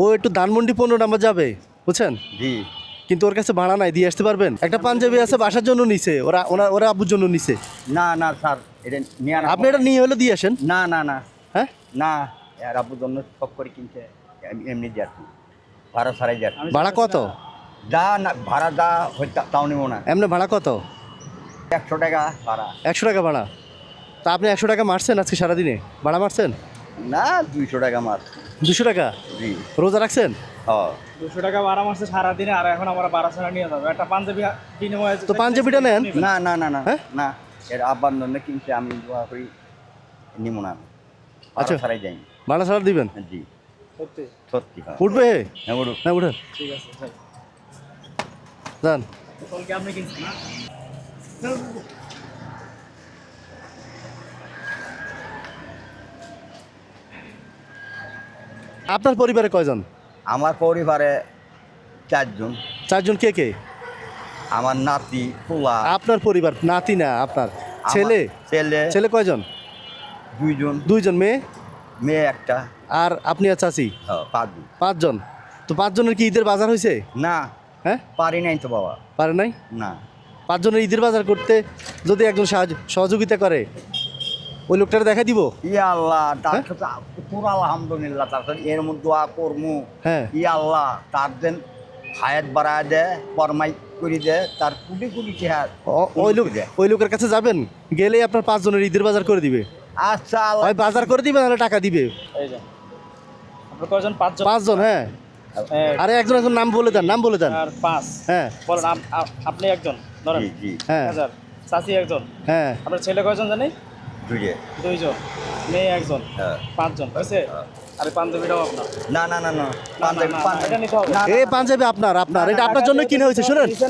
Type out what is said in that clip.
ও একটু ধানমন্ডি 15 নাম্বার যাবে, বুঝছেন? জি। কিন্তু ওর কাছে ভাড়া নাই, দিয়ে আসতে পারবেন? একটা পাঞ্জাবি আছে বাসার জন্য নিছে, ওরা আব্বুর জন্য নিছে। না না স্যার, এটা নিয়ে আনা। আপনি এটা নিয়ে হলে দিয়ে আসেন। না না না হ্যাঁ, না, আর আব্বুর জন্য সব করে কিনছে, এমনি যাচ্ছি, ভাড়া ছাড়াই যাচ্ছি। ভাড়া কত? যা না ভাড়া যা তাও নেবো না। এমনি ভাড়া কত? 100 টাকা ভাড়া। 100 টাকা ভাড়া। তা আপনি 100 টাকা মারছেন আজকে সারাদিনে? ভাড়া মারছেন? না 200 টাকা মার। 200 টাকা জি। রোজা রাখছেন? হ্যাঁ 200 টাকা ভাড়া মারছে সারাদিনে, আর এখন আমরা ভাড়া ছাড়া নিয়ে যাবো একটা পাঞ্জাবি বিনিময়ে। তো পাঞ্জাবিটা নেন। না না না না হ্যাঁ? না, এর আব্বার জন্য কিনছে, আমি দোয়া করি নিবো না। আচ্ছা। আচ্ছা ছাড়াই যাই। ভাড়া ছাড়া দিবেন? জি সত্যি? সত্যি। হ্যাঁ উঠবে? হ্যাঁ, বলুন। না উঠেন, ঠিক আছে ভাই। যান। ফলকে আপনি কিনছেন না? আপনার পরিবারে কয়জন? আমার পরিবারে 4 জন। 4 জন। কে কে? আমার নাতি, পোলা, আপনার পরিবার, নাতি না আপনার ছেলে? ছেলে ছেলে কয়জন? 2 জন, 2 জন। মেয়ে? মেয়ে একটা। আর আপনি আর চাচি? 5 জন। 5 জন। তো 5 জনের কি ঈদের বাজার হয়েছে? না হ্যাঁ, পারি নাই তো বাবা। পারে নাই। না 5 জনের ঈদের বাজার করতে যদি একজন সহযোগিতা করে, ওই লোকটারে দেখা দিব। ইয়া আল্লাহ, তার হ্যাঁ? সাথে পুরো আলহামদুলিল্লাহ, তার সাথে এর মধ্যে দোয়া করমু। হ্যাঁ। ইয়া আল্লাহ, তার যেন হায়াত বাড়ায় দে, ফরমাই করে দে, তার কোটি কোটি চেহার। ওই লোকের কাছে যাবেন, গেলেই আপনার 5 জনের ঈদের বাজার করে দিবে। আচ্ছা আল্লাহ। হয় বাজার করে দিবে, নাহলে টাকা দিবে। এই যে আপনার কয়জন? 5 জন। 5 জন। হ্যাঁ। আরে একজন একজন নাম বলে দেন, নাম বলে দেন। আর 5। হ্যাঁ বলেন আপনি একজন ধরেন। জি জি। হ্যাঁ 1000। চাচি একজন। হ্যাঁ। আপনার ছেলে কয়জন জানি? 2 জন। 2 জন। মেয়ে একজন। হ্যাঁ। 5 জন হয়েছে। আর এই পাঞ্জাবিটাও আপনার? না না না না, না, না, না, এটা নিতে হবে। না, এই পাঞ্জাবি আপনার, এটা আপনার জন্য কিনে হয়েছে। শুনেন,